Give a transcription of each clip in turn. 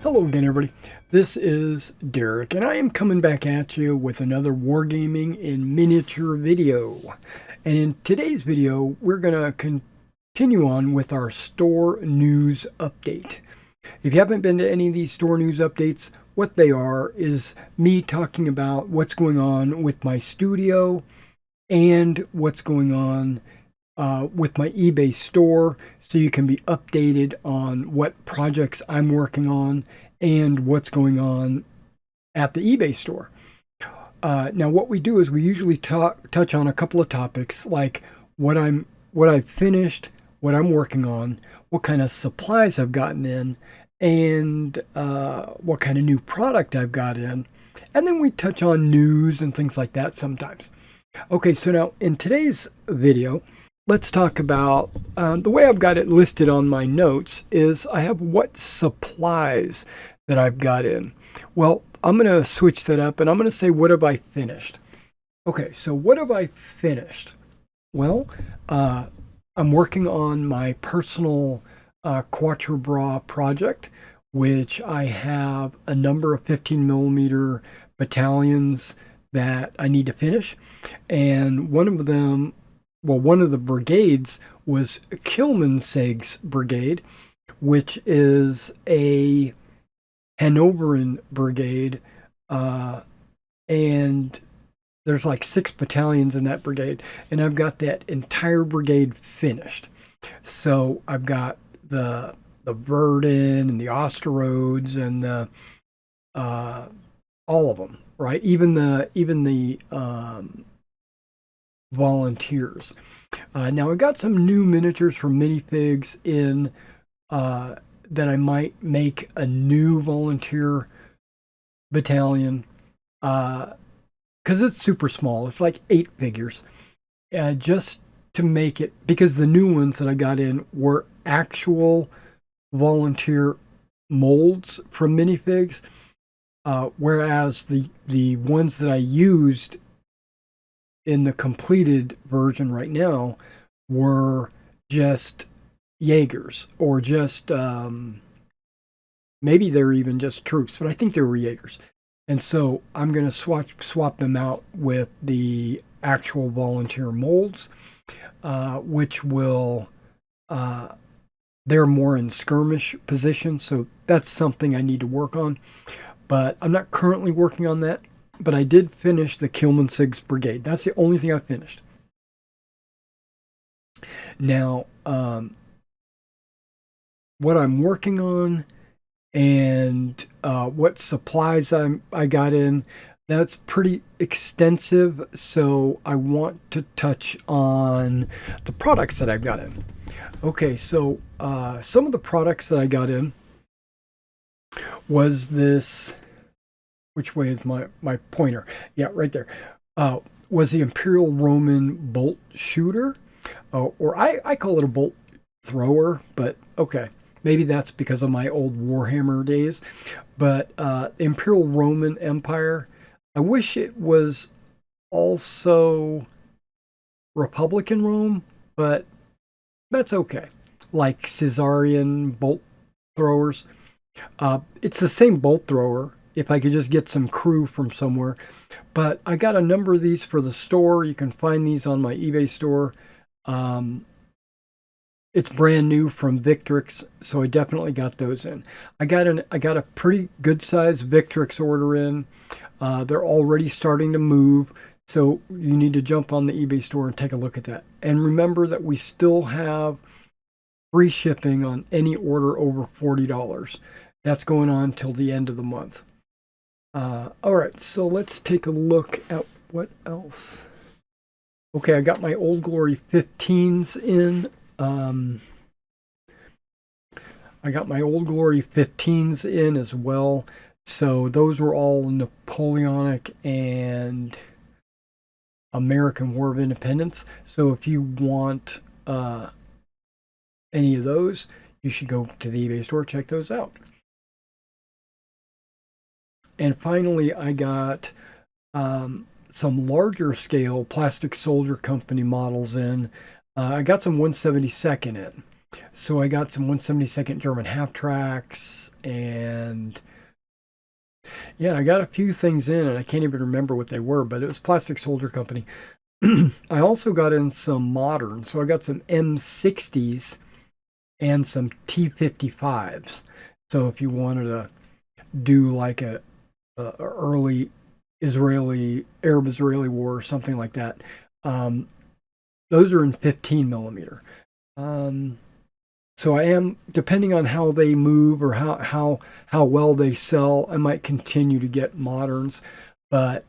Hello again, everybody. This is Derek, and I am coming back at you with another Wargaming in miniature video. And in today's video, we're going to continue on with our store news update. If you haven't been to any of these store news updates, what they are is me talking about what's going on with my studio and what's going on with my eBay store, so you can be updated on what projects I'm working on and what's going on at the eBay store. Now, what we do is we usually touch on a couple of topics, like what I've finished, what I'm working on, what kind of supplies I've gotten in, and what kind of new product I've got in, and then we touch on news and things like that sometimes. Okay, so now in today's video, let's talk about the way I've got it listed on my notes is I have what supplies that I've got in. Well, I'm going to switch that up and I'm going to say, what have I finished? Okay, so what have I finished? Well, I'm working on my personal Quattro Bra project, which I have a number of 15 millimeter battalions that I need to finish. And one of the brigades was Kilmansegg's brigade, which is a Hanoverian brigade, and there's like 6 battalions in that brigade, and I've got that entire brigade finished. So I've got the Verdun and the Osteroads and the all of them, right? Even the volunteers. Now I got some new miniatures from minifigs in that I might make a new volunteer battalion because it's super small. It's like 8 figures, just to make it, because the new ones that I got in were actual volunteer molds from minifigs, whereas the ones that I used in the completed version right now were just Jaegers, or just maybe they're even just troops, but I think they were Jaegers. And so I'm going to swap them out with the actual volunteer molds, which will they're more in skirmish position, so that's something I need to work on. But I'm not currently working on that. But I did finish the Kilmansegg's brigade. That's the only thing I finished. Now, what I'm working on and what supplies I got in, that's pretty extensive. So I want to touch on the products that I've got in. Okay, so some of the products that I got in was this. Which way is my pointer? Yeah, right there. Was the Imperial Roman bolt shooter, or I call it a bolt thrower, but okay, maybe that's because of my old Warhammer days. But Imperial Roman Empire, I wish it was also Republican Rome, but that's okay. Like Caesarian bolt throwers. It's the same bolt thrower, if I could just get some crew from somewhere. But I got a number of these for the store. You can find these on my eBay store. It's brand new from Victrix, so I definitely got those in. I got a pretty good size Victrix order in. They're already starting to move, so you need to jump on the eBay store and take a look at that. And remember that we still have free shipping on any order over $40. That's going on till the end of the month. All right, so let's take a look at what else. Okay, I got my Old Glory 15s in. I got my Old Glory 15s in as well. So those were all Napoleonic and American War of Independence. So if you want any of those, you should go to the eBay store, check those out. And finally, I got some larger scale Plastic Soldier Company models in. I got some 172nd in. So I got some 172nd German half tracks, and yeah, I got a few things in, and I can't even remember what they were, but it was Plastic Soldier Company. I also got in some modern, so I got some M60s and some T55s. So if you wanted to do like a early Arab-Israeli war or something like that, um, those are in 15 millimeter. Um, so I am, depending on how they move or how well they sell, I might continue to get moderns, but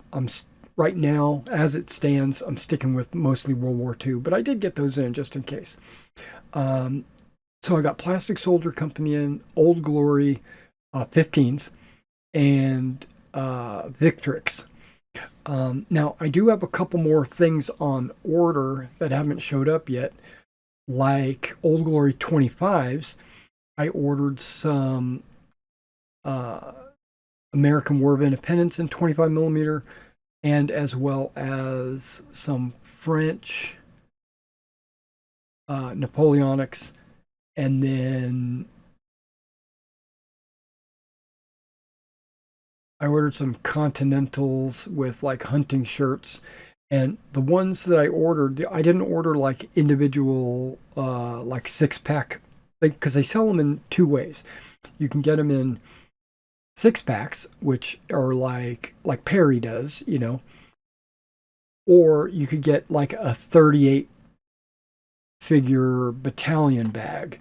right now, as it stands, I'm sticking with mostly World War II. But I did get those in just in case. Um, so I got Plastic Soldier Company in, Old Glory 15s, and Victrix. Now, I do have a couple more things on order that haven't showed up yet, like Old Glory 25s. I ordered some uh, American War of Independence in 25 millimeter, and as well as some French Napoleonics, and then I ordered some Continentals with like hunting shirts. And the ones that I ordered, I didn't order like individual, like 6-pack, because they sell them in two ways. You can get them in 6-packs, which are like Perry does, or you could get like a 38 figure battalion bag.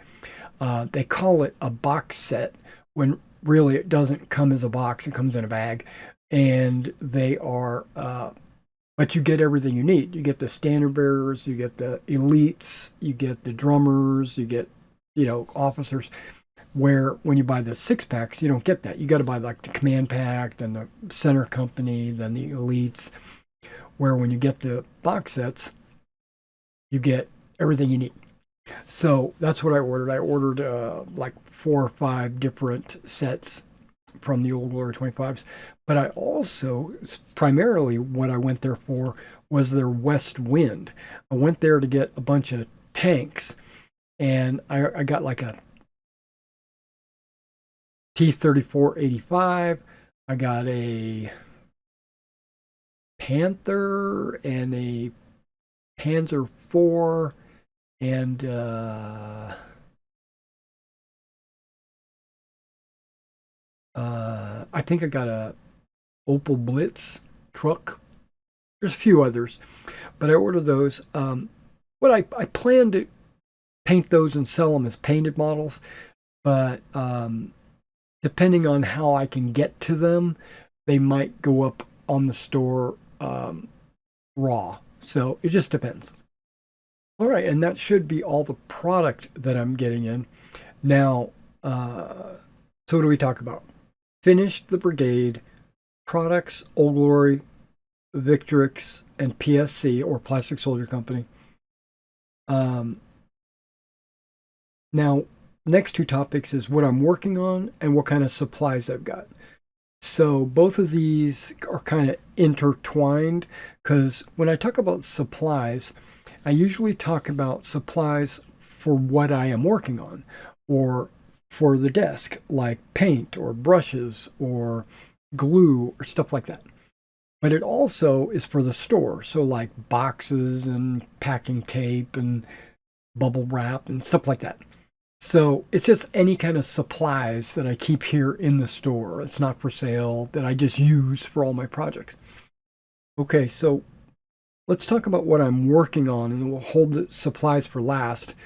They call it a box set when really it doesn't come as a box, it comes in a bag. And they are, but you get everything you need. You get the standard bearers, you get the elites, you get the drummers, you get, officers. Where when you buy the 6-packs, you don't get that. You got to buy like the command pack, then the center company, then the elites. Where when you get the box sets, you get everything you need. So that's what I ordered. I ordered like 4 or 5 different sets from the Old Glory 25s. But I also, primarily what I went there for was their West Wind. I went there to get a bunch of tanks, and I got like a T-34-85. I got a Panther and a Panzer IV, and I think I got a Opel Blitz truck. There's a few others, but I ordered those. What I plan to paint those and sell them as painted models, but depending on how I can get to them, they might go up on the store raw. So it just depends. All right, and that should be all the product that I'm getting in. Now, so what do we talk about? Finished the brigade, products, Old Glory, Victrix, and PSC, or Plastic Soldier Company. Now, next two topics is what I'm working on and what kind of supplies I've got. So both of these are kind of intertwined, because when I talk about supplies, I usually talk about supplies for what I am working on, or for the desk, like paint or brushes or glue or stuff like that. But it also is for the store, so like boxes and packing tape and bubble wrap and stuff like that. So it's just any kind of supplies that I keep here in the store. It's not for sale, that I just use for all my projects. Okay, so let's talk about what I'm working on, and we'll hold the supplies for last,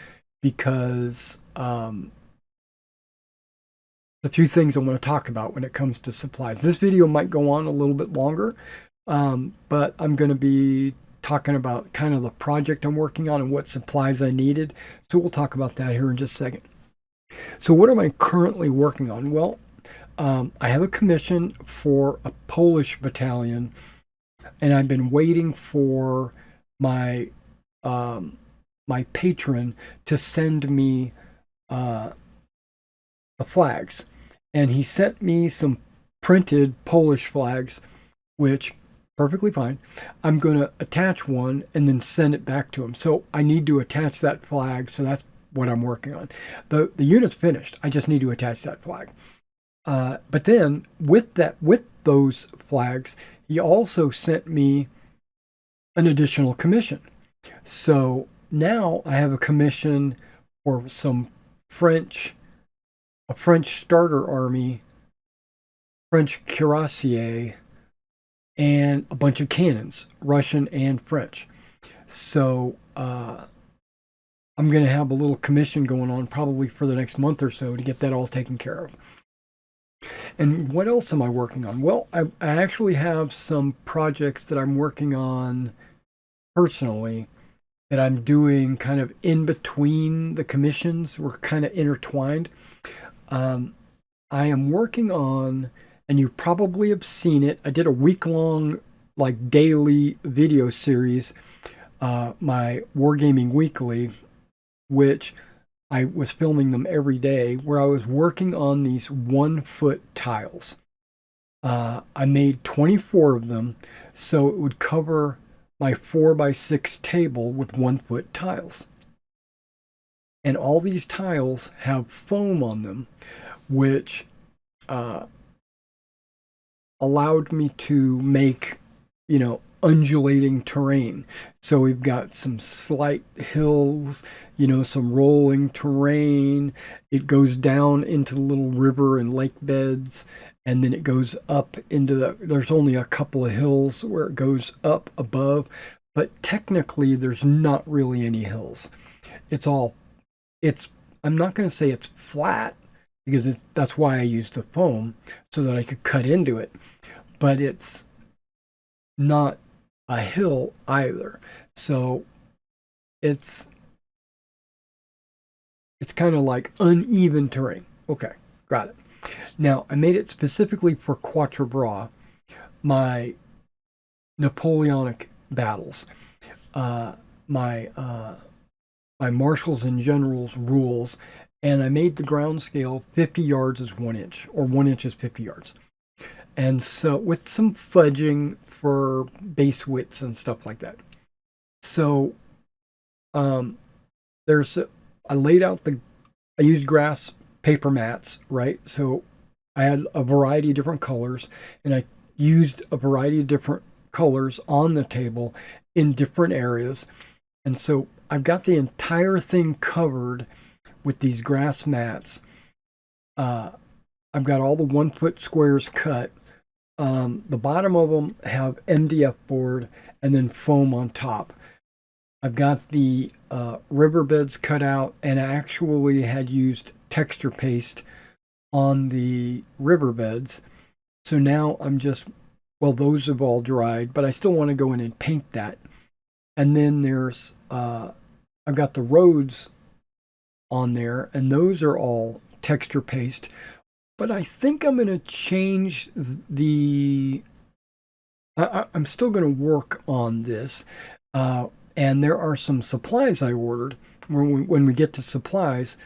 because a few things I want to talk about when it comes to supplies. This video might go on a little bit longer, but I'm going to be talking about kind of the project I'm working on and what supplies I needed. So we'll talk about that here in just a second. So what am I currently working on? Well, I have a commission for a Polish battalion, and I've been waiting for my my patron to send me the flags. And he sent me some printed Polish flags, which perfectly fine. I'm going to attach one and then send it back to him. So I need to attach that flag. So that's what I'm working on. The unit's finished. I just need to attach that flag. But then with those flags, he also sent me an additional commission. So now I have a commission for a French starter army, French cuirassier, and a bunch of cannons, Russian and French. So I'm going to have a little commission going on probably for the next month or so to get that all taken care of. And what else am I working on? Well, I actually have some projects that I'm working on personally that I'm doing kind of in between the commissions. We're kind of intertwined. I am working on, and you probably have seen it, I did a week-long, like, daily video series, my Wargaming Weekly, which I was filming them every day, where I was working on these 1-foot tiles. I made 24 of them, so it would cover my 4x6 table with 1-foot tiles. And all these tiles have foam on them, which allowed me to make, undulating terrain. So we've got some slight hills, some rolling terrain. It goes down into the little river and lake beds, and then it goes up into there's only a couple of hills where it goes up above, but technically there's not really any hills. I'm not going to say it's flat, because that's why I used the foam, so that I could cut into it, but it's not a hill either. So it's kind of like uneven terrain. Okay, got it. Now, I made it specifically for Quatre Bras, my Napoleonic battles, my marshals and generals rules, and I made the ground scale 50 yards is 1 inch, or 1 inch is 50 yards. And so with some fudging for base widths and stuff like that. So I laid out I used grass paper mats, right? So I had a variety of different colors, and I used a variety of different colors on the table in different areas. And so I've got the entire thing covered with these grass mats. I've got all the 1-foot squares cut. The bottom of them have MDF board and then foam on top. I've got the riverbeds cut out, and I actually had used texture paste on the riverbeds. So now those have all dried, but I still want to go in and paint that. And then I've got the roads on there, and those are all texture paste. But I think I'm going to change I'm still going to work on this. And there are some supplies I ordered. When we get to supplies,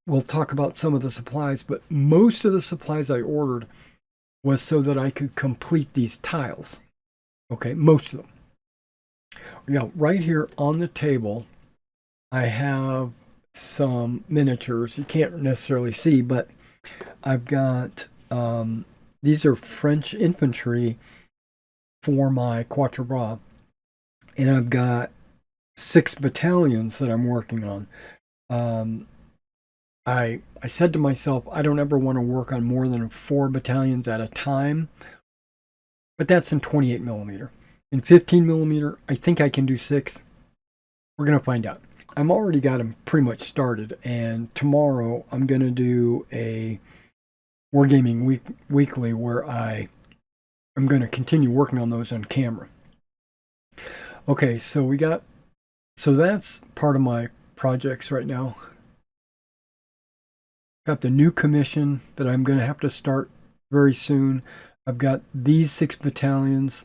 we'll talk about some of the supplies, but most of the supplies I ordered was so that I could complete these tiles. Okay, most of them. Yeah, right here on the table, I have some miniatures. You can't necessarily see, but I've got, these are French infantry for my Quatre Bras. And I've got 6 battalions that I'm working on. I said to myself, I don't ever want to work on more than 4 battalions at a time, but that's in 28 millimeter. In 15 millimeter, I think I can do 6. We're going to find out. I'm already got them pretty much started, and tomorrow I'm going to do a Wargaming Weekly where I'm going to continue working on those on camera. Okay, so that's part of my projects right now. Got the new commission that I'm going to have to start very soon. I've got these 6 battalions,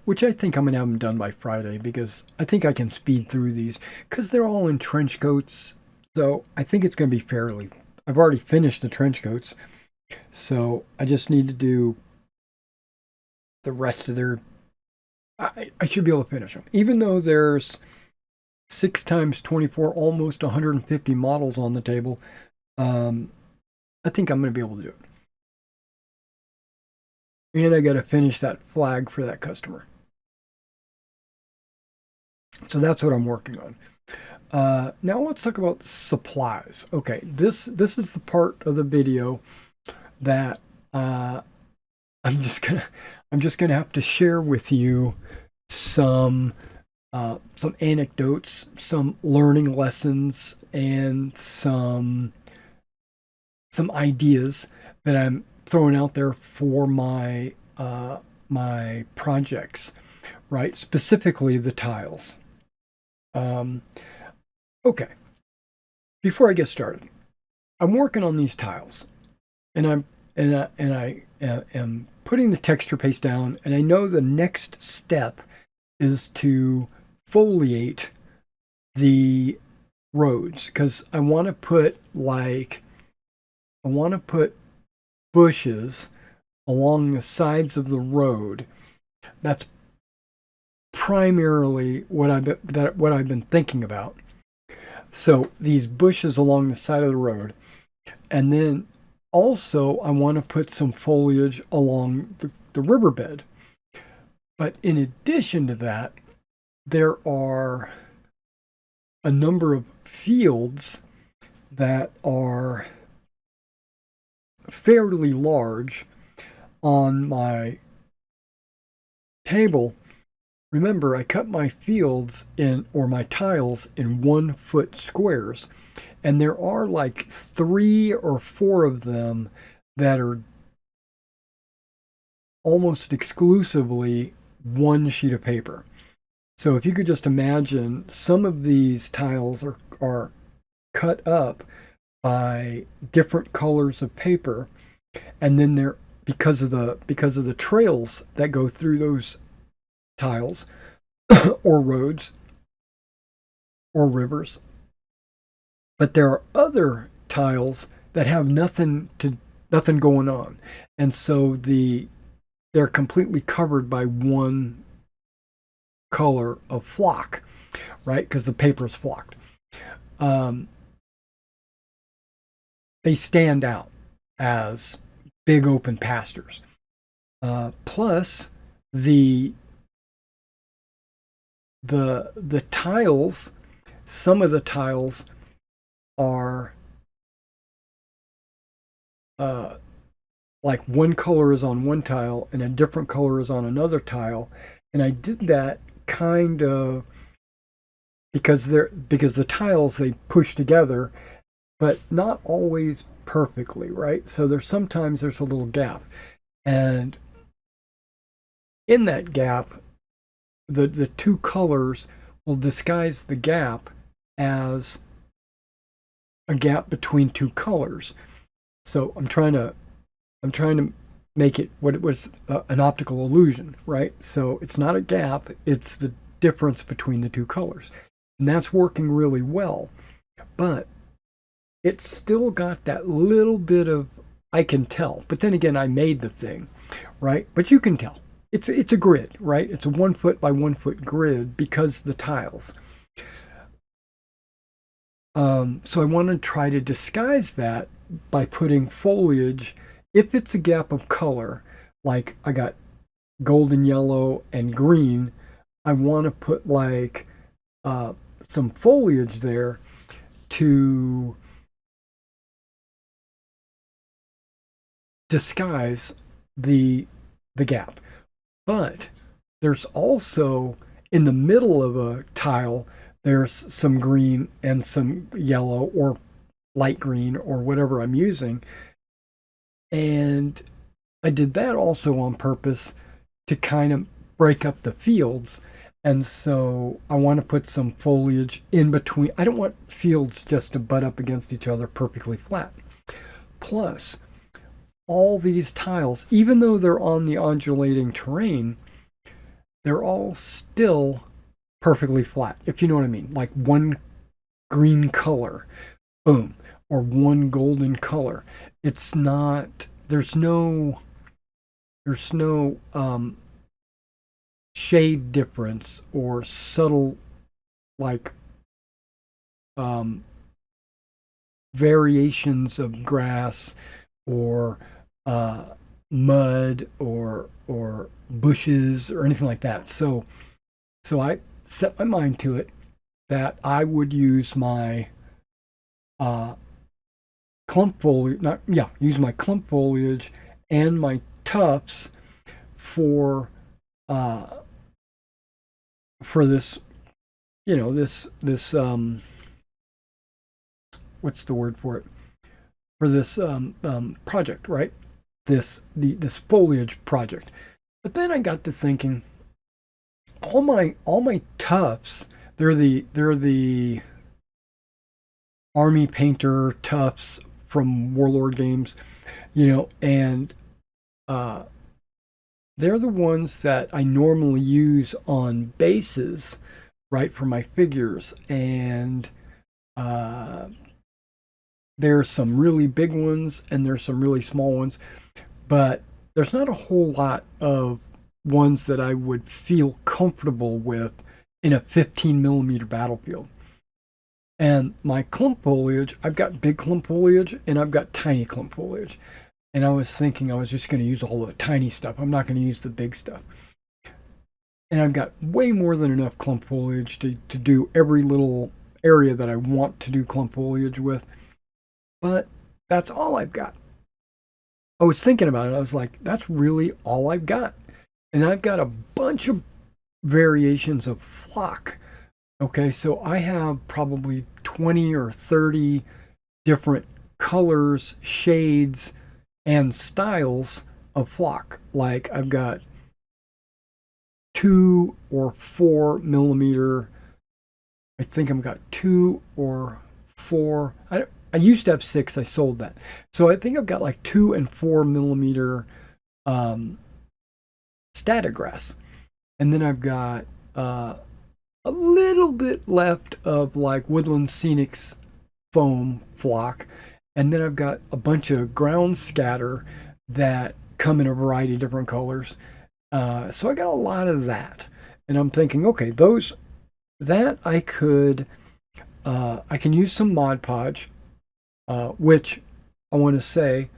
which I think I'm going to have them done by Friday, because I think I can speed through these, because they're all in trench coats. So I think it's going to be I've already finished the trench coats. So I just need to do the rest of I should be able to finish them. Even though there's 6 times 24, almost 150 models on the table. I think I'm going to be able to do it. And I got to finish that flag for that customer. So that's what I'm working on. Now let's talk about supplies. Okay, this is the part of the video that I'm just gonna have to share with you some anecdotes, some learning lessons, and some ideas that I'm throwing out there for my my projects, right? Specifically the tiles. Okay, before I get started, I'm working on these tiles, and I am putting the texture paste down, and I know the next step is to foliate the roads, because I want to put bushes along the sides of the road. That's primarily what I've been thinking about. So these bushes along the side of the road, and then also I want to put some foliage along the riverbed. But in addition to that, there are a number of fields that are fairly large on my table. Remember, I cut my fields or my tiles in 1 foot squares, and there are like 3 or 4 of them that are almost exclusively 1 sheet of paper. So if you could just imagine, some of these tiles are cut up by different colors of paper, and then they're because of the trails that go through those tiles or roads or rivers. But there are other tiles that have nothing going on, and so they're completely covered by 1 color of flock, right? Because the paper is flocked. They stand out as big open pastures. Plus, the tiles, some of the tiles are like 1 color is on 1 tile and a different color is on another tile, and I did that kind of because the tiles, they push together, but not always perfectly, right? So sometimes there's a little gap, and in that gap, the 2 colors will disguise the gap as a gap between 2 colors. So I'm trying to make it what it was, an optical illusion, right? So it's not a gap, it's the difference between the 2 colors. And that's working really well. But it's still got that little bit of, I can tell. But then again, I made the thing, right? But you can tell. It's a grid, right? It's a 1 foot by 1 foot grid because the tiles. So I want to try to disguise that by putting foliage. If it's a gap of color, like I got golden yellow and green, I want to put like some foliage there to disguise the gap. But there's also, in the middle of a tile, there's some green and some yellow or light green or whatever I'm using. And I did that also on purpose to kind of break up the fields. And so I want to put some foliage in between. I don't want fields just to butt up against each other perfectly flat. Plus, all these tiles, even though they're on the undulating terrain, they're all still perfectly flat, if you know what I mean. Like 1 green color, boom, or 1 golden color. It's not, there's no shade difference or subtle like um, variations of grass or uh, mud or bushes or anything like that. So I set my mind to it that I would use my uh, clump foliage, not yeah, use my clump foliage and my tufts for uh, for this, this what's the word for it, for this project, right? This foliage project. But then I got to thinking, all my tufts, they're the army painter tufts from Warlord games, and uh, they're the ones that I normally use on bases, right, for my figures. And uh, there's some really big ones and there's some really small ones, but there's not a whole lot of ones that I would feel comfortable with in a 15 millimeter battlefield. And my clump foliage, I've got big clump foliage and I've got tiny clump foliage. And I was thinking I was just going to use all the tiny stuff. I'm not going to use the big stuff. And I've got way more than enough clump foliage to do every little area that I want to do clump foliage with. But that's all I've got. I was thinking about it. I was like, that's really all I've got. And I've got a bunch of variations of flock. Okay, so I have probably 20 or 30 different colors, shades, and styles of flock. Like I've got 2 or 4 millimeter. I think I've got 2 or 4. I used to have 6. I sold that. So I think I've got like 2 and 4 millimeter static grass. And then I've got a little bit left of like Woodland Scenics foam flock. And then I've got a bunch of ground scatter that come in a variety of different colors. So I got a lot of that. And I'm thinking, okay, that I can use some Mod Podge, which I want to say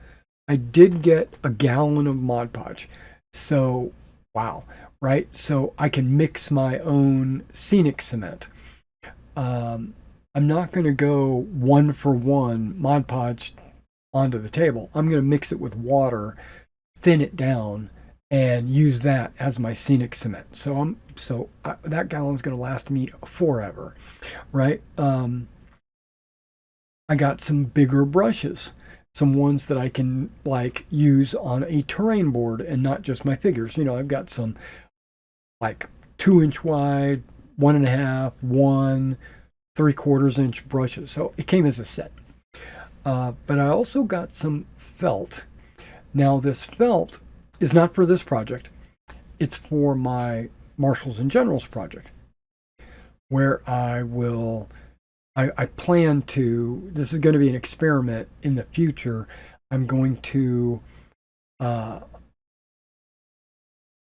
I did get a gallon of Mod Podge. So, wow, right? So I can mix my own scenic cement. I'm not going to go 1-for-1 Mod Podge onto the table. I'm going to mix it with water, thin it down, and use that as my scenic cement. That gallon's going to last me forever, right? I got some bigger brushes, some ones that I can like use on a terrain board and not just my figures. I've got some like 2-inch wide, 1.5, 1, 3/4 inch brushes. So it came as a set. But I also got some felt. Now this felt is not for this project. It's for my Marshals and Generals project, where I plan to, this is going to be an experiment in the future. I'm going to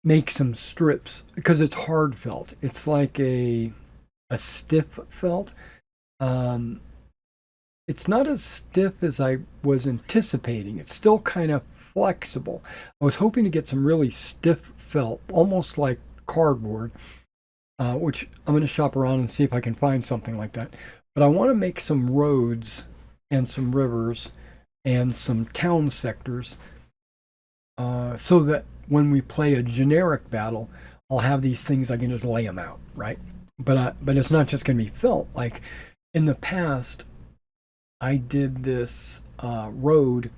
make some strips because it's hard felt. It's like a stiff felt. It's not as stiff as I was anticipating. It's still kind of flexible. I was hoping to get some really stiff felt, almost like cardboard, which I'm going to shop around and see if I can find something like that. But I want to make some roads and some rivers and some town sectors so that when we play a generic battle, I'll have these things I can just lay them out, right? But it's not just going to be felt. Like in the past, I did this road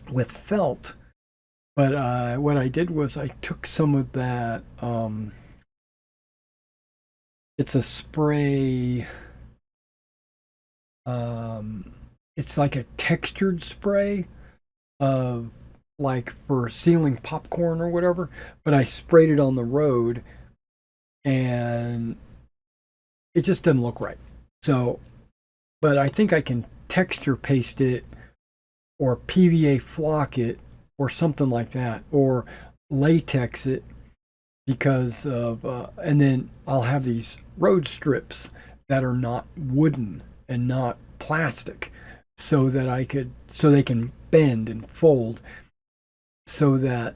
with felt, but what I did was I took some of that. It's a spray. It's like a textured spray of like for sealing popcorn or whatever, but I sprayed it on the road and it just doesn't look right. So, but I think I can texture paste it or PVA flock it or something like that, or latex it because of, and then I'll have these road strips that are not wooden and not plastic, so that so they can bend and fold, so that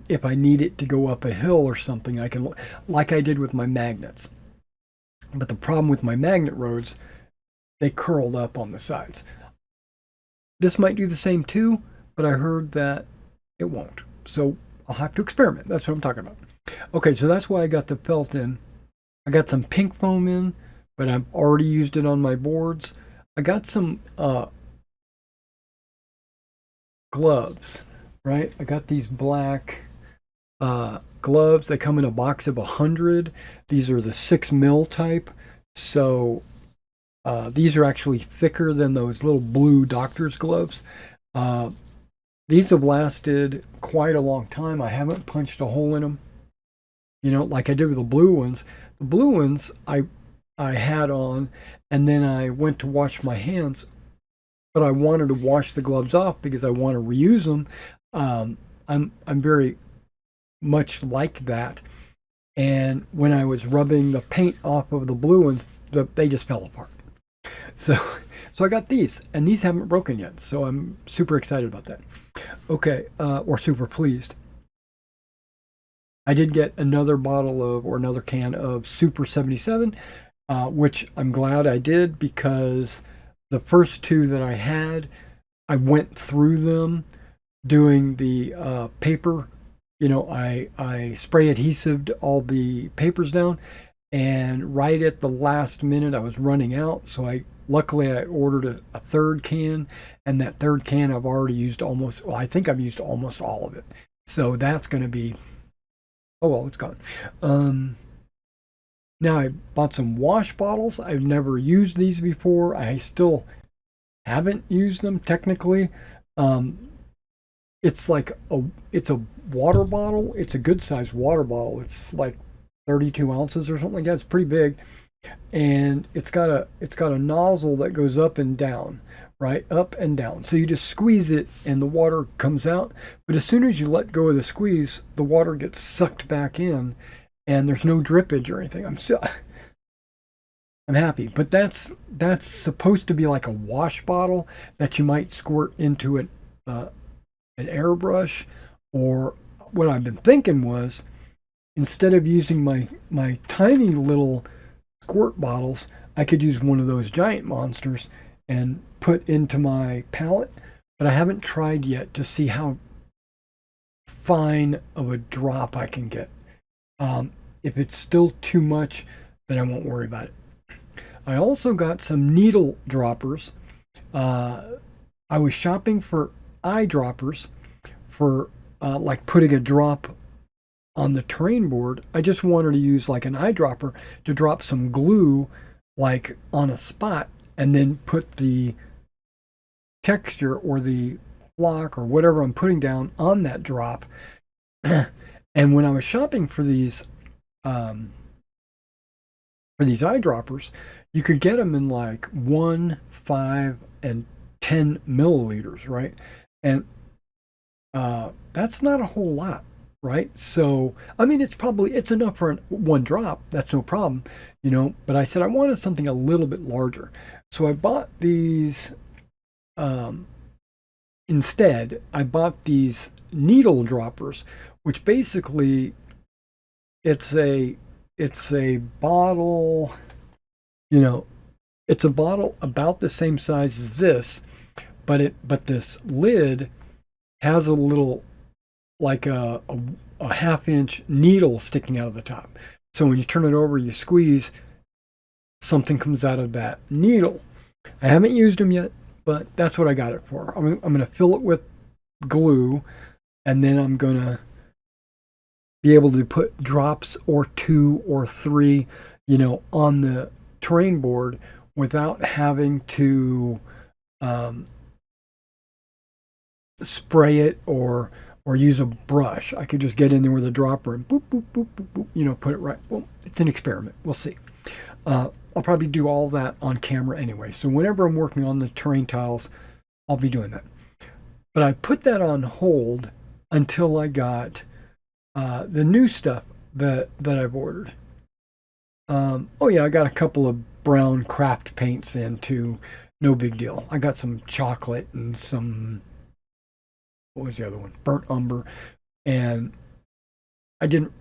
if I need it to go up a hill or something, I can, like I did with my magnets. But the problem with my magnet rods, they curled up on the sides. This might do the same too, but I heard that it won't. So I'll have to experiment. That's what I'm talking about. Okay, so that's why I got the felt in. I got some pink foam in, but I've already used it on my boards. I got some gloves, right? I got these black gloves. They come in a box of 100. These are the 6mm type. So these are actually thicker than those little blue doctor's gloves. These have lasted quite a long time. I haven't punched a hole in them, you know, like I did with the blue ones. The blue ones I had on, and then I went to wash my hands, but I wanted to wash the gloves off because I want to reuse them. I'm very much like that. And when I was rubbing the paint off of the blue ones, they just fell apart. So I got these, and these haven't broken yet. So I'm super excited about that. Okay, or super pleased. I did get another another can of Super 77, which I'm glad I did, because the first two that I had, I went through them doing the paper. You know, I spray adhesived all the papers down, and right at the last minute I was running out, so luckily I ordered a third can, and that third can I've already used I think I've used almost all of it. So that's going to be, oh well, it's gone. Now I bought some wash bottles. I've never used these before. I still haven't used them technically. It's like it's a water bottle. It's a good sized water bottle. It's like 32 ounces or something like that. It's pretty big, and it's got a nozzle that goes up and down, right? Up and down. So you just squeeze it and the water comes out. But as soon as you let go of the squeeze, the water gets sucked back in, and there's no drippage or anything. I'm happy. But that's supposed to be like a wash bottle that you might squirt into an airbrush. Or what I've been thinking was, instead of using my tiny little squirt bottles, I could use one of those giant monsters and put into my palette. But I haven't tried yet to see how fine of a drop I can get. If it's still too much, then I won't worry about it. I also got some needle droppers. I was shopping for eyedroppers for like putting a drop on the terrain board. I just wanted to use like an eyedropper to drop some glue like on a spot, and then put the texture or the block or whatever I'm putting down on that drop. And when I was shopping for these eyedroppers, you could get them in like 1, 5, and 10 milliliters, right? And that's not a whole lot, right? So I mean, it's enough for one drop. That's no problem, you know. But I said I wanted something a little bit larger, so I bought these. Instead, I bought these needle droppers, which basically it's a bottle, you know, it's a bottle about the same size as this, but this lid has a little, like a half-inch needle sticking out of the top. So when you turn it over, you squeeze, something comes out of that needle. I haven't used them yet, but that's what I got it for. I'm going to fill it with glue, and then I'm going to be able to put drops or 2 or 3, you know, on the terrain board without having to spray it or use a brush. I could just get in there with a dropper and boop, boop, boop, boop, boop, you know, put it right. Well, it's an experiment. We'll see. I'll probably do all that on camera anyway. So whenever I'm working on the terrain tiles, I'll be doing that. But I put that on hold until I got the new stuff that I've ordered. Oh yeah, I got a couple of brown craft paints in to no big deal. I got some chocolate and some, what was the other one? Burnt umber. And I didn't,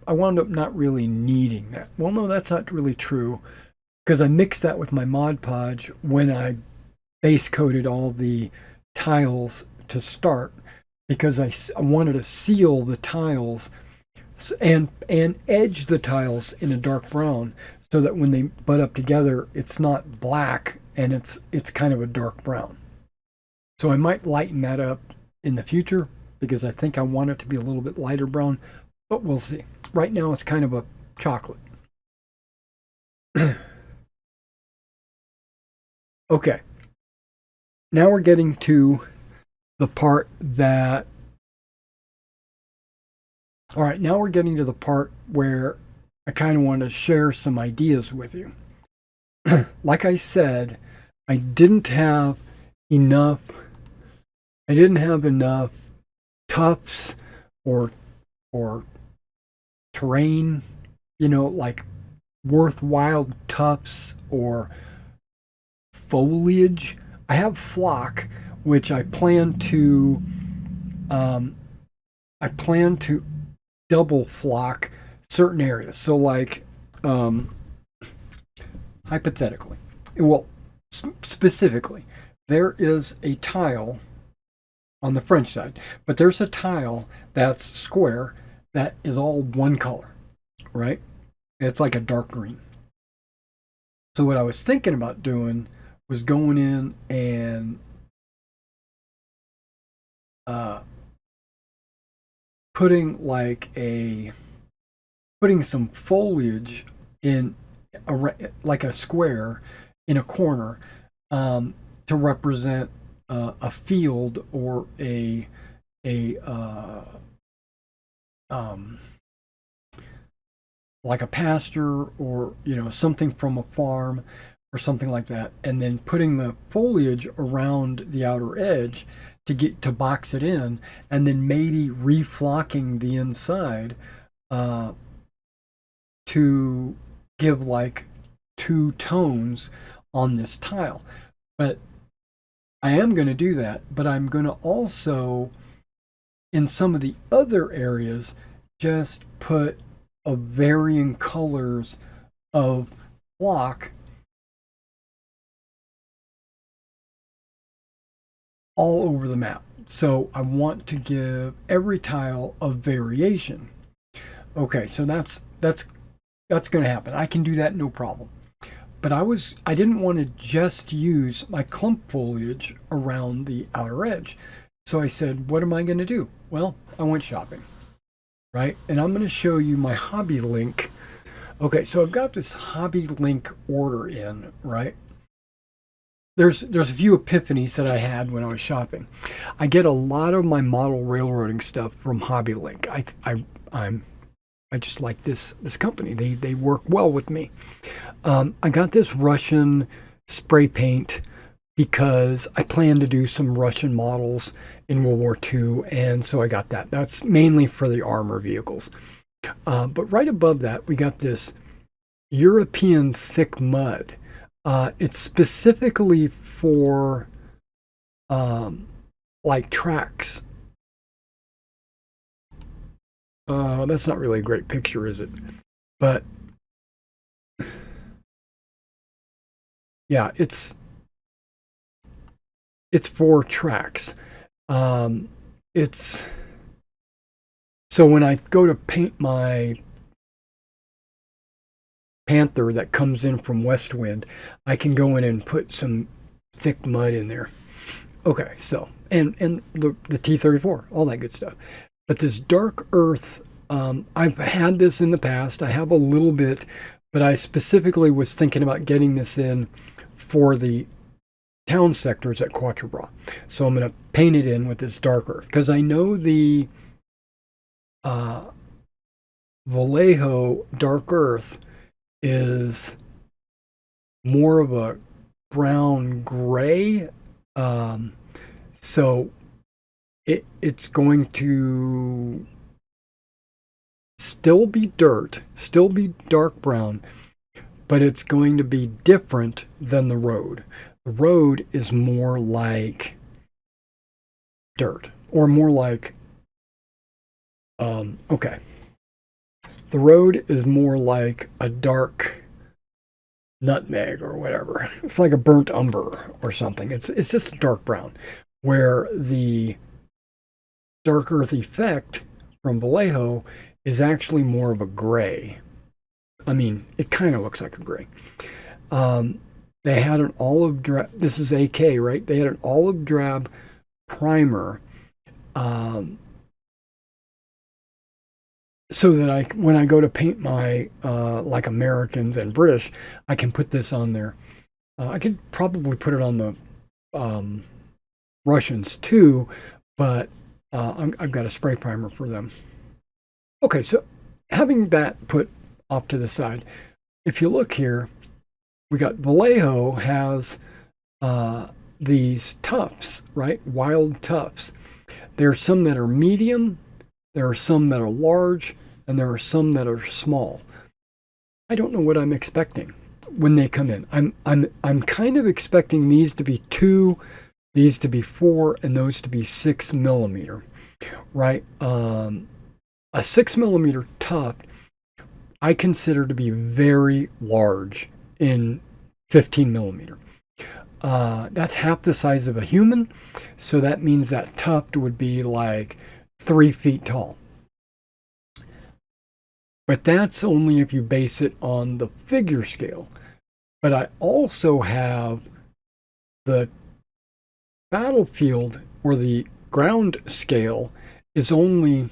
I wound up not really needing that. Well, no, that's not really true because I mixed that with my Mod Podge when I base coated all the tiles to start because I wanted to seal the tiles and edge the tiles in a dark brown so that when they butt up together, it's not black and it's kind of a dark brown. So I might lighten that up in the future because I think I want it to be a little bit lighter brown, but we'll see. Right now it's kind of a chocolate. Okay. Now we're getting to the part that, all right, now we're getting to the part where I kind of want to share some ideas with you. Like I said, I didn't have enough tufts or terrain, like worthwhile tufts or foliage. I have flock, which I plan to double flock certain areas. So like hypothetically, well, specifically, there is a tile on the French side, but there's a tile that's square that is all one color, right? It's like a dark green. So what I was thinking about doing was going in and putting some foliage in like a square in a corner to represent a field or a like a pasture or something from a farm or something like that, and then putting the foliage around the outer edge to get to box it in, and then maybe reflocking the inside to give like two tones on this tile. But I am going to do that, but I'm going to also, in some of the other areas, just put a varying colors of flock all over the map. So I want to give every tile a variation. Okay, so that's going to happen. I can do that, no problem. But I didn't want to just use my clump foliage around the outer edge. So I said, what am I going to do? Well, I went shopping, right? And I'm going to show you my hobby link. Okay, so I've got this hobby link order in, right? There's a few epiphanies that I had when I was shopping. I get a lot of my model railroading stuff from Hobby Link. I just like this company. They work well with me. I got this Russian spray paint because I plan to do some Russian models in World War II, and so I got that. That's mainly for the armor vehicles. But right above that, we got this European thick mud. It's specifically for like tracks. That's not really a great picture, is it? But yeah, it's for tracks. It's so when I go to paint my Panther that comes in from West Wind, I can go in and put some thick mud in there. Okay, so and the T-34, all that good stuff. But this dark earth, I've had this in the past. I have a little bit, but I specifically was thinking about getting this in for the town sectors at Quatre Bras. So I'm going to paint it in with this dark earth because I know the Vallejo dark earth is more of a brown gray. So it's going to still be dirt, still be dark brown, but it's going to be different than the road. The road is more like dirt, or more like, okay. The road is more like a dark nutmeg or whatever. It's like a burnt umber or something. It's just a dark brown, where the dark earth effect from Vallejo is actually more of a gray. I mean, it kind of looks like a gray. They had an olive drab. This is AK, right? They had an olive drab primer, so that when I go to paint my like Americans and British, I can put this on there. I could probably put it on the Russians too, but I've got a spray primer for them. Okay, so having that put off to the side, if you look here, we got Vallejo has these tufts, right? Wild tufts. There are some that are medium, there are some that are large, and there are some that are small. I don't know what I'm expecting when they come in. I'm kind of expecting these to be 2, these to be 4, and those to be 6 millimeter, right? A 6 millimeter tuft I consider to be very large in 15 millimeter. That's half the size of a human, so that means that tuft would be like 3 feet tall. But that's only if you base it on the figure scale. But I also have the battlefield, or the ground scale, is 1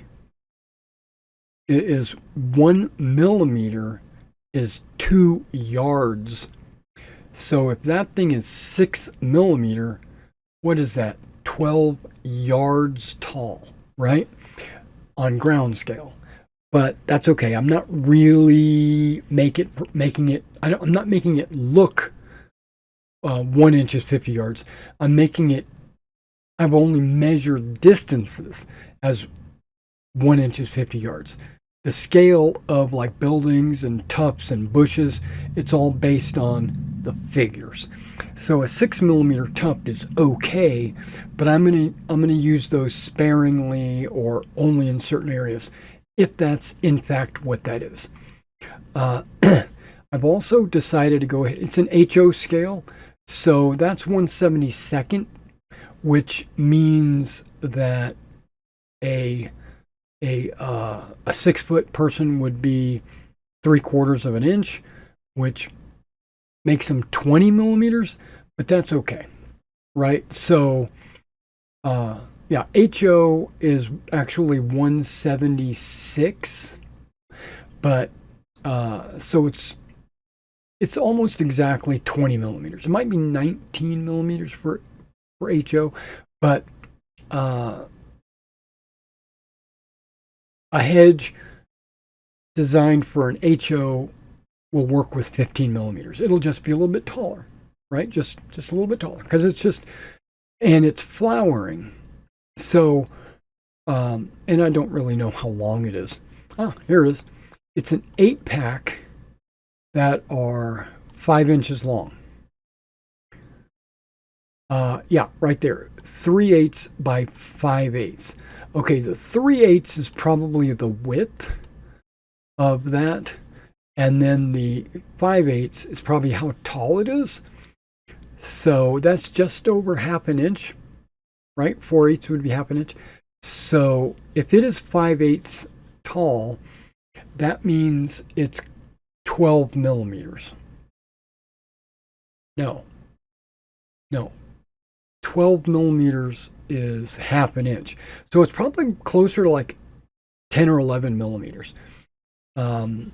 millimeter is 2 yards. So if that thing is 6 millimeter, what is that? 12 yards tall, right? On ground scale. But that's okay. I'm not really making it. I'm not making it look 1 inch is 50 yards. I'm making it. I've only measured distances as 1 inch is 50 yards. The scale of like buildings and tufts and bushes, it's all based on the figures. So a 6 millimeter tuft is okay, but I'm gonna use those sparingly or only in certain areas, if that's in fact what that is. I've also decided to go ahead. It's an HO scale, so that's 1/72nd, which means that a 6-foot person would be 3/4 of an inch, which makes them 20 millimeters, but that's okay, right? So, yeah, HO is actually 1/76, but so it's almost exactly 20 millimeters. It might be 19 millimeters for HO, but a hedge designed for an HO will work with 15 millimeters. It'll just be a little bit taller, right? Just a little bit taller, because and it's flowering. So, and I don't really know how long it is. Here it is. It's an 8-pack that are 5 inches long. Yeah, right there. 3/8 by 5/8. Okay, the 3/8 is probably the width of that, and then the 5/8 is probably how tall it is. So that's just over half an inch, right? 4/8 would be half an inch. So if it is 5/8 tall, that means it's 12 millimeters. No. 12 millimeters is half an inch. So it's probably closer to like 10 or 11 millimeters. And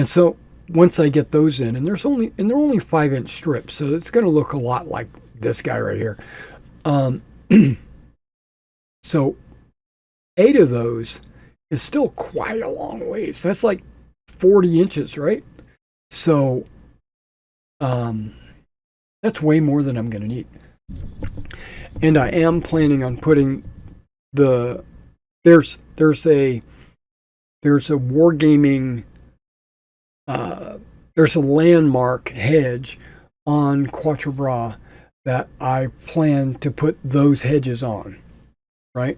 so once I get those in, and they're only 5-inch strips, so it's going to look a lot like this guy right here. So 8 of those is still quite a long ways. That's like 40 inches, right? So that's way more than I'm going to need. And I am planning on putting there's a Wargaming there's a landmark hedge on Quatre Bras that I plan to put those hedges on, right?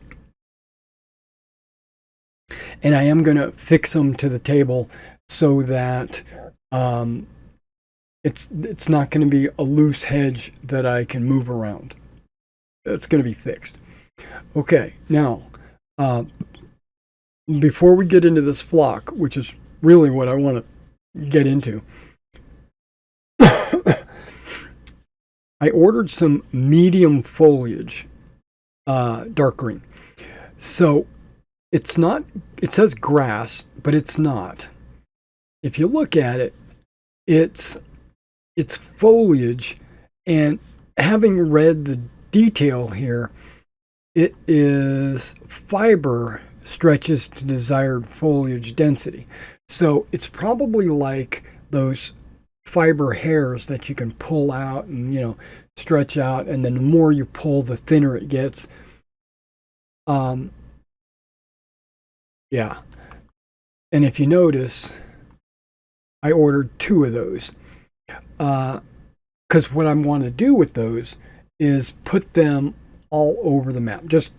And I am going to fix them to the table so that it's not going to be a loose hedge that I can move around. It's going to be fixed. Okay, now before we get into this flock, which is really what I want to get into, I ordered some medium foliage, dark green. So it's not, it says grass, but it's not. If you look at it, it's foliage, and having read the detail here, it is fiber stretches to desired foliage density. So it's probably like those fiber hairs that you can pull out and, you know, stretch out, and then the more you pull, the thinner it gets. Yeah. And if you notice, I ordered 2 of those. Because what I want to do with those is put them all over the map. Just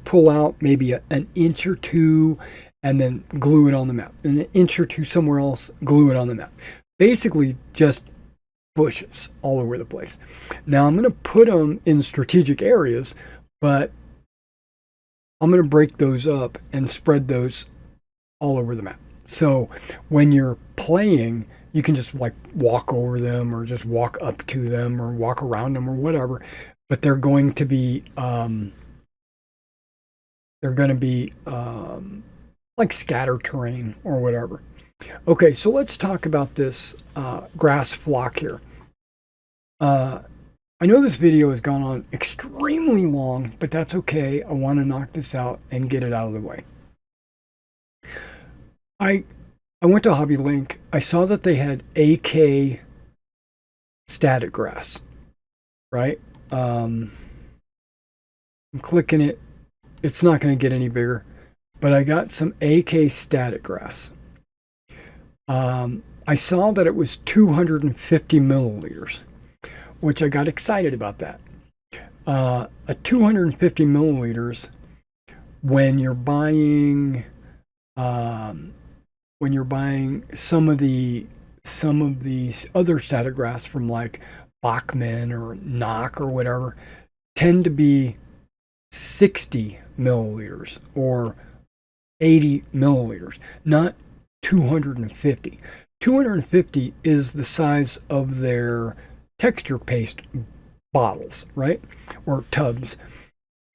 pull out maybe an inch or 2 and then glue it on the map. And an inch or 2 somewhere else, glue it on the map. Basically just bushes all over the place. Now I'm going to put them in strategic areas, but I'm going to break those up and spread those all over the map. So when you're playing, you can just like walk over them or just walk up to them or walk around them or whatever. But they're going to be like scatter terrain or whatever. Okay, so let's talk about this grass flock here. I know this video has gone on extremely long, but that's okay. I want to knock this out and get it out of the way. I went to Hobby Link. I saw that they had AK static grass, right? I'm clicking it. It's not going to get any bigger, but I got some AK static grass. I saw that it was 250 milliliters, which I got excited about that. A 250 milliliters, when you're buying some of these other static grass from like Bachman or Nock or whatever, tend to be 60 milliliters or 80 milliliters, not 250. 250 is the size of their texture paste bottles, right? Or tubs.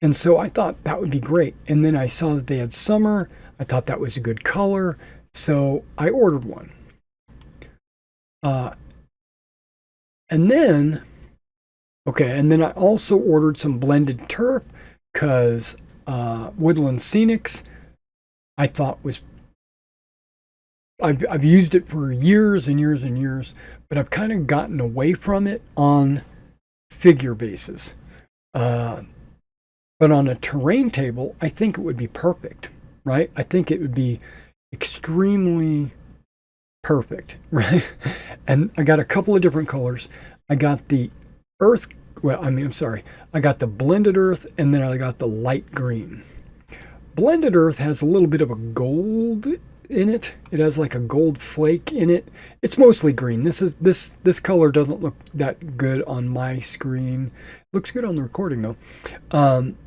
And so I thought that would be great. And then I saw that they had summer. I thought that was a good color. So I ordered one. And then I also ordered some blended turf because Woodland Scenics I thought was, I've used it for years and years and years, but I've kind of gotten away from it on figure bases. But on a terrain table, I think it would be perfect, right? I think it would be extremely perfect, right? And I got a couple of different colors. I got the earth, I got the blended earth, and then I got the light green. Blended earth has a little bit of a gold in it. It has like a gold flake in it. It's mostly green. This color doesn't look that good on my screen. It looks good on the recording though. And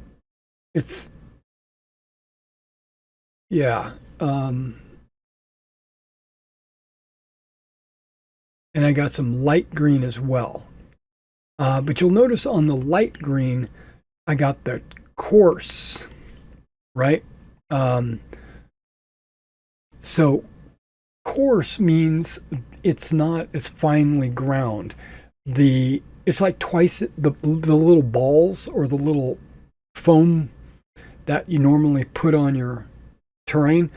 I got some light green as well. But you'll notice on the light green, I got the coarse, right? So coarse means it's not as finely ground. It's like twice the little balls or the little foam that you normally put on your terrain.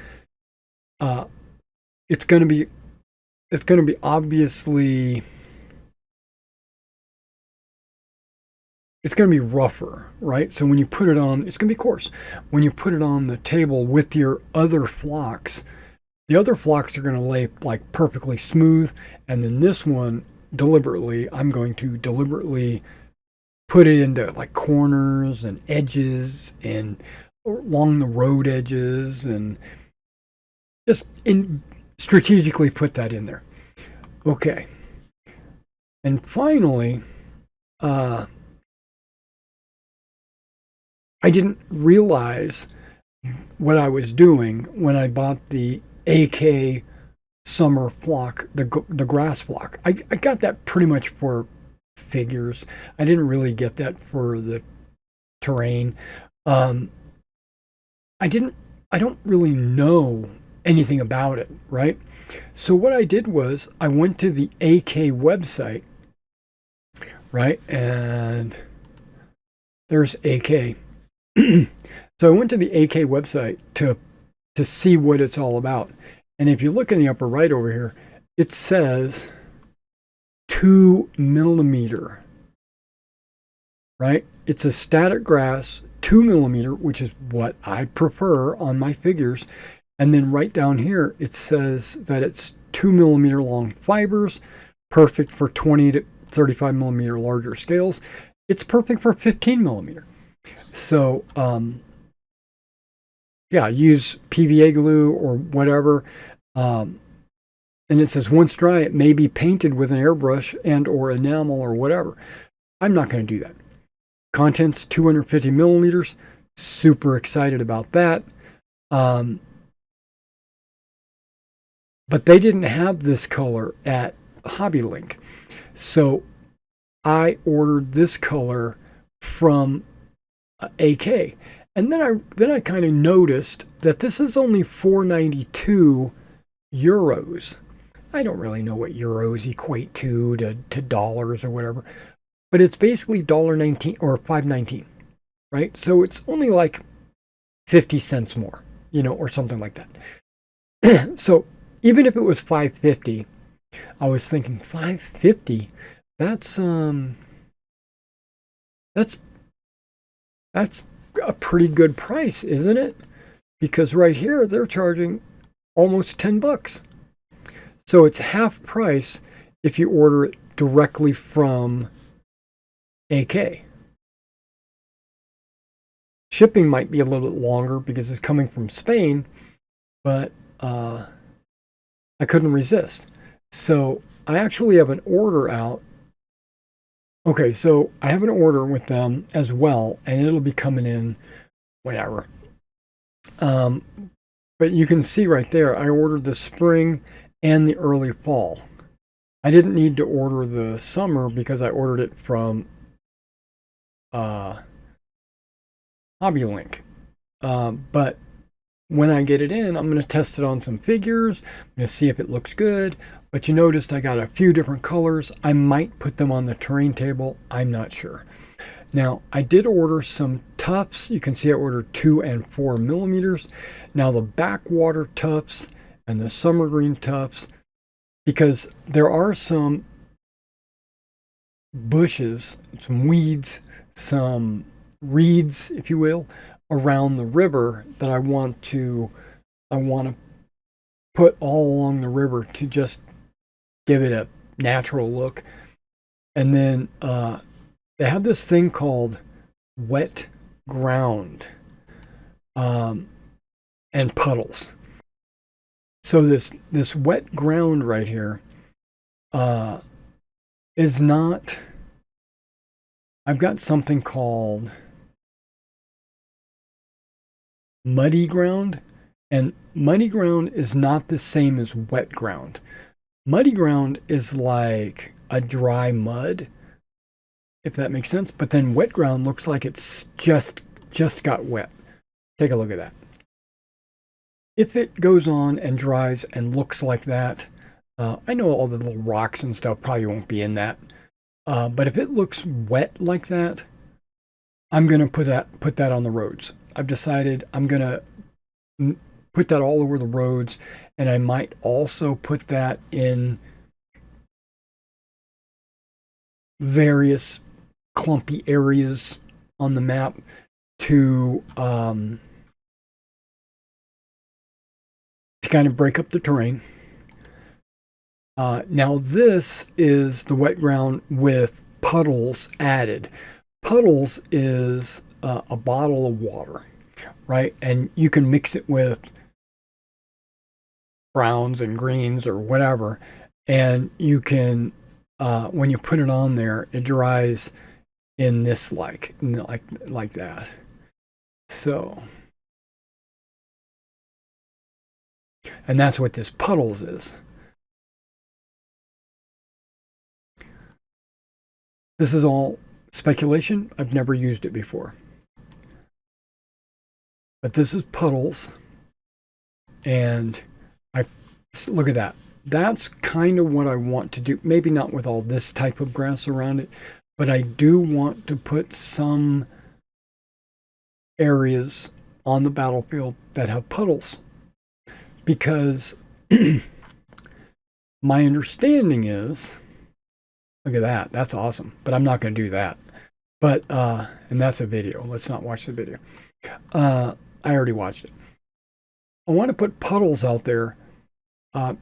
It's going to be obviously, it's going to be rougher, right? So when you put it on, it's going to be coarse. When you put it on the table with your other flocks, The other flocks are going to lay like perfectly smooth, and then this one deliberately, I'm going to deliberately put it into like corners and edges and along the road edges, and just strategically put that in there. Okay. And finally, I didn't realize what I was doing when I bought the AK summer flock, the grass flock. I got that pretty much for figures. I didn't really get that for the terrain. I don't really know anything about it, right? So what I did was I went to the AK website, right? And there's AK. So I went to the AK website to see what it's all about. And if you look in the upper right over here, it says 2mm, right? It's a static grass 2mm, which is what I prefer on my figures. And then right down here, it says that it's 2mm long fibers, perfect for 20 to 35mm larger scales. It's perfect for 15mm. So, yeah, use PVA glue or whatever. And it says once dry, it may be painted with an airbrush and or enamel or whatever. I'm not going to do that. Contents 250 milliliters. Super excited about that. But they didn't have this color at Hobby Link. So I ordered this color from AK. And then I kind of noticed that this is only 4.92 euros. I don't really know what euros equate to dollars or whatever, but it's basically $1.19 or $5.19, right? So it's only like 50 cents more, or something like that. So even if it was $5.50, I was thinking $5.50. That's a pretty good price, isn't it? Because right here they're charging almost $10. So it's half price if you order it directly from AK. Shipping might be a little bit longer because it's coming from Spain, but I couldn't resist. So I actually have an order out. Okay, so I have an order with them as well, and it'll be coming in whenever. But you can see right there, I ordered the spring and the early fall. I didn't need to order the summer because I ordered it from Hobby Link. But when I get it in, I'm going to test it on some figures. I'm going to see if it looks good. But you noticed I got a few different colors. I might put them on the terrain table. I'm not sure. Now, I did order some tufts. You can see I ordered 2 and 4 millimeters. Now, the backwater tufts and the summer green tufts, because there are some bushes, some weeds, some reeds, if you will, around the river that I want to put all along the river to just give it a natural look. And then they have this thing called wet ground and puddles. So this wet ground right here is not. I've got something called muddy ground, and muddy ground is not the same as wet ground. Muddy ground is like a dry mud, if that makes sense. But then wet ground looks like it's just got wet. Take a look at that. If it goes on and dries and looks like that, I know all the little rocks and stuff probably won't be in that. But if it looks wet like that, I'm going to put that on the roads. I've decided I'm going to put that all over the roads, and I might also put that in various clumpy areas on the map to to kind of break up the terrain. Now this is the wet ground with puddles added. Puddles is a bottle of water, right? And you can mix it with browns and greens or whatever, and you can when you put it on there, it dries in this like that. So, and that's what this puddles is. This is all speculation. I've never used it before. But this is puddles. And look at that. That's kind of what I want to do. Maybe not with all this type of grass around it, but I do want to put some areas on the battlefield that have puddles. Because my understanding is, look at that. That's awesome. But I'm not going to do that. But, and that's a video. Let's not watch the video. I already watched it. I want to put puddles out there.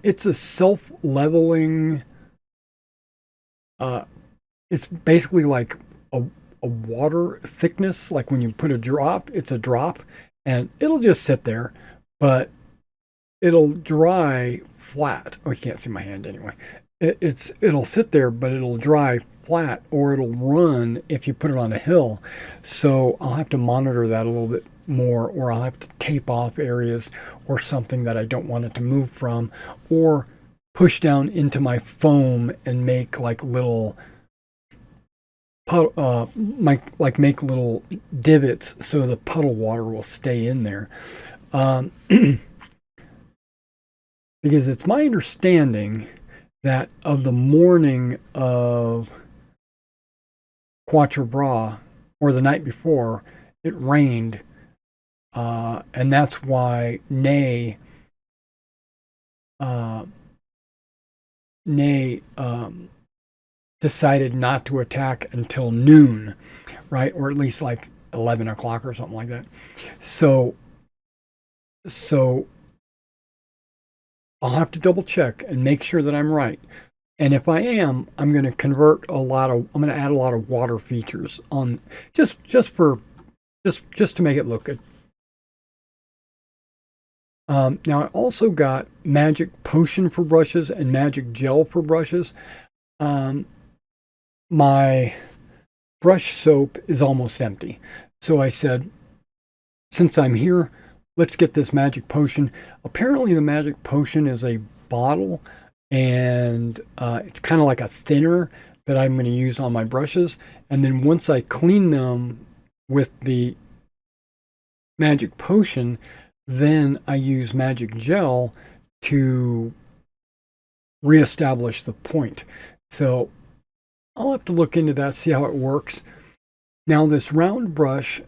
It's a self-leveling, it's basically like a water thickness. Like when you put a drop, it's a drop. And it'll just sit there. But it'll dry flat. Oh, you can't see my hand anyway. It'll sit there, but it'll dry flat, or it'll run if you put it on a hill. So I'll have to monitor that a little bit more, or I'll have to tape off areas or something that I don't want it to move from, or push down into my foam and make like little make little divots so the puddle water will stay in there. Because it's my understanding that of the morning of Quatre Bras, or the night before, it rained. And that's why Ney decided not to attack until noon, right? Or at least like 11 o'clock or something like that. So I'll have to double check and make sure that I'm right. And if I am, I'm going to add a lot of water features on just to make it look good. Now I also got magic potion for brushes and magic gel for brushes. My brush soap is almost empty. So I said, since I'm here, let's get this magic potion. Apparently the magic potion is a bottle, and it's kind of like a thinner that I'm going to use on my brushes. And then once I clean them with the magic potion, then I use magic gel to reestablish the point. So I'll have to look into that, see how it works. Now this round brush,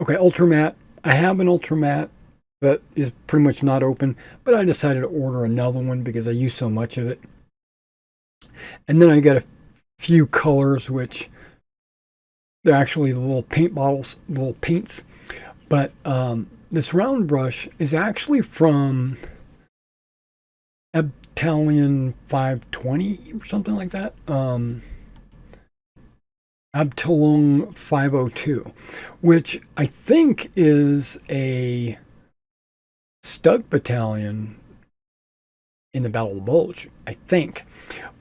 okay, Ultramat. I have an Ultramat that is pretty much not open, but I decided to order another one because I use so much of it. And then I got a few colors, which they're actually the little paint bottles, little paints. But this round brush is actually from Abtalion 520 or something like that. Abtalung 502, which I think is a Stug battalion in the Battle of the Bulge, I think.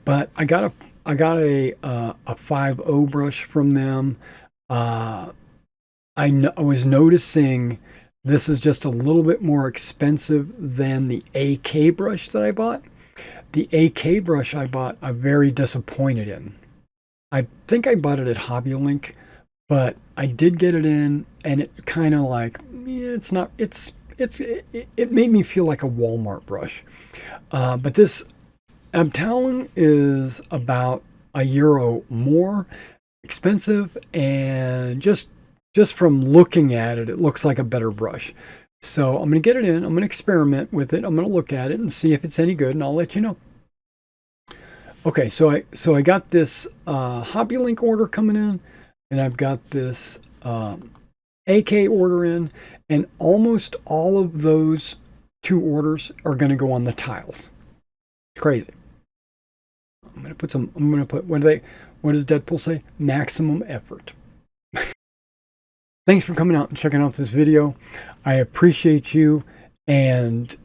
But I got a 5.0 brush from them. I was noticing this is just a little bit more expensive than the AK brush that I bought. The AK brush I bought, I'm very disappointed in. I think I bought it at Hobby Link, but I did get it in, and it kind of like, it made me feel like a Walmart brush. But this Abtalon is about €1 more expensive, and just from looking at it, it looks like a better brush. So I'm going to get it in. I'm going to experiment with it. I'm going to look at it and see if it's any good, and I'll let you know. Okay, so I got this Hobby Link order coming in, and I've got this AK order in, and almost all of those 2 orders are going to go on the tiles. It's crazy. I'm going to put, what does Deadpool say? Maximum effort. Thanks for coming out and checking out this video. I appreciate you. And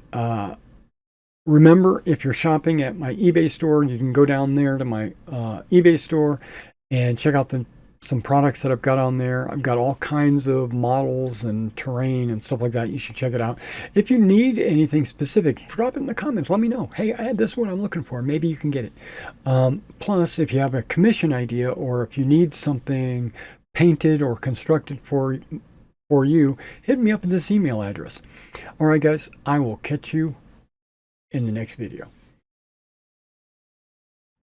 remember, if you're shopping at my eBay store, you can go down there to my eBay store and check out some products that I've got on there. I've got all kinds of models and terrain and stuff like that. You should check it out. If you need anything specific, drop it in the comments. Let me know. Hey, I had this one I'm looking for. Maybe you can get it. Plus, if you have a commission idea or if you need something painted or constructed for you, hit me up at this email address. All right, guys, I will catch you in the next video.